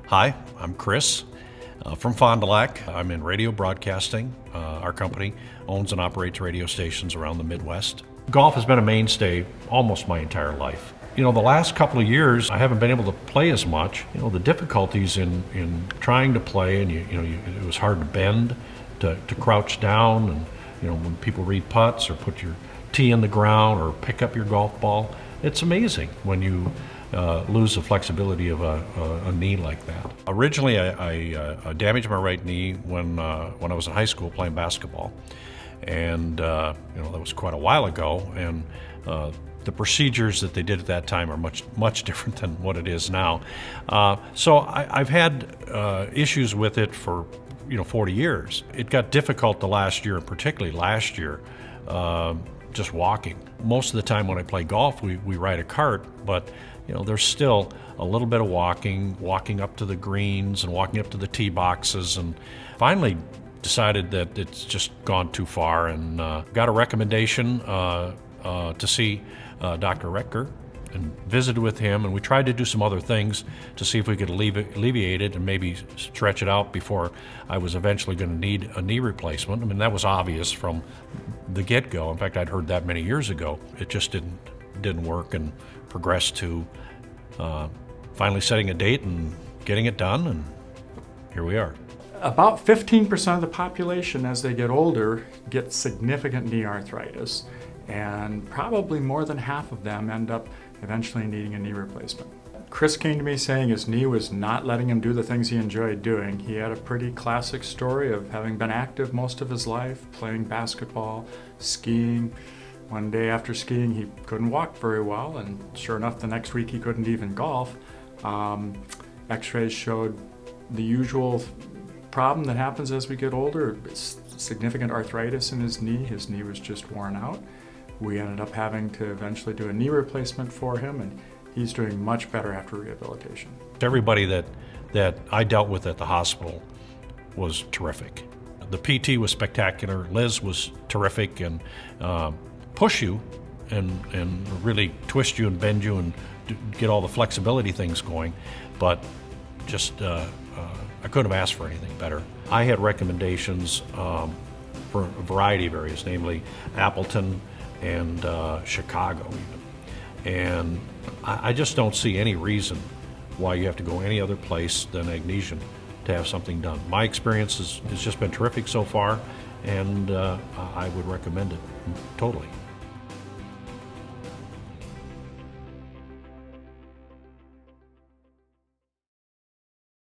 Hi, I'm Chris from Fond du Lac. I'm in radio broadcasting. Our company owns and operates radio stations around the Midwest. Golf has been a mainstay almost my entire life. The last couple of years, I haven't been able to play as much. The difficulties in trying to play, and it was hard to bend, to crouch down, and when people read putts or put your tee in the ground or pick up your golf ball, it's amazing when you lose the flexibility of a knee like that. Originally, I damaged my right knee when I was in high school playing basketball, and that was quite a while ago. And the procedures that they did at that time are much different than what it is now. So I've had issues with it for 40 years. It got difficult the last year, and particularly last year. Just walking. Most of the time when I play golf, we ride a cart, but there's still a little bit of walking up to the greens and walking up to the tee boxes, and finally decided that it's just gone too far, and got a recommendation to see Dr. Roetker, and visited with him, and we tried to do some other things to see if we could alleviate it and maybe stretch it out before I was eventually going to need a knee replacement. I mean, that was obvious from the get-go. In fact, I'd heard that many years ago. It just didn't work, and progressed to finally setting a date and getting it done, and here we are. About 15% of the population as they get older get significant knee arthritis, and probably more than half of them end up eventually needing a knee replacement. Chris came to me saying his knee was not letting him do the things he enjoyed doing. He had a pretty classic story of having been active most of his life, playing basketball, skiing. One day after skiing, he couldn't walk very well, and sure enough, the next week he couldn't even golf. X-rays showed the usual problem that happens as we get older. It's significant arthritis in his knee. His knee was just worn out. We ended up having to eventually do a knee replacement for him, and he's doing much better after rehabilitation. Everybody that I dealt with at the hospital was terrific. The PT was spectacular. Liz was terrific, and push you and really twist you and bend you and get all the flexibility things going. But just I couldn't have asked for anything better. I had recommendations for a variety of areas, namely Appleton and Chicago even. And I just don't see any reason why you have to go any other place than Agnesian to have something done. My experience has just been terrific so far, and I would recommend it totally.